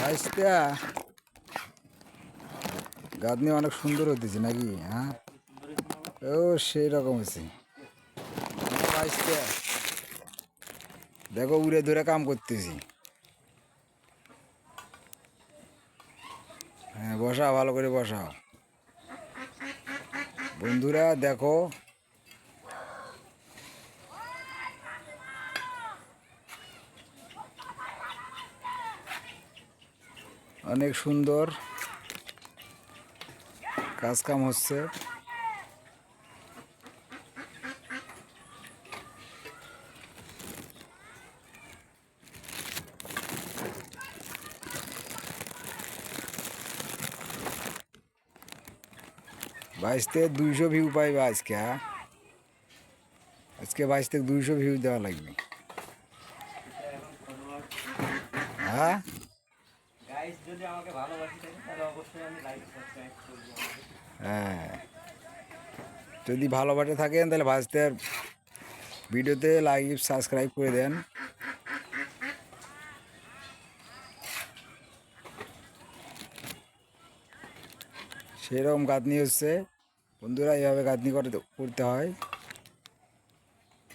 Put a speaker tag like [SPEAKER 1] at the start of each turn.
[SPEAKER 1] আজটা গাঁদনি অনেক সুন্দর হতেছে নাকি? হ্যাঁ, ও সেই রকম হয়েছে। আজটা দেখো উড়ে ধরে কাম করতেছি। হ্যাঁ, বসাও, ভালো করে বসাও বন্ধুরা। দেখো অনেক সুন্দর কাজ কাম হচ্ছে। বাইশ থেকে 200 ভিউ পাইবে আজকে। হ্যাঁ, আজকে 22 থেকে 200 ভিউ দেওয়া লাগবে। হ্যাঁ, হ্যাঁ, যদি ভালোবাসে থাকেন তাহলে ভাজতে ভিডিওতে লাইক সাবস্ক্রাইব করে দেন। সেরকম গাঁথনি হচ্ছে বন্ধুরা, এইভাবে গাঁথনি করতে হয়।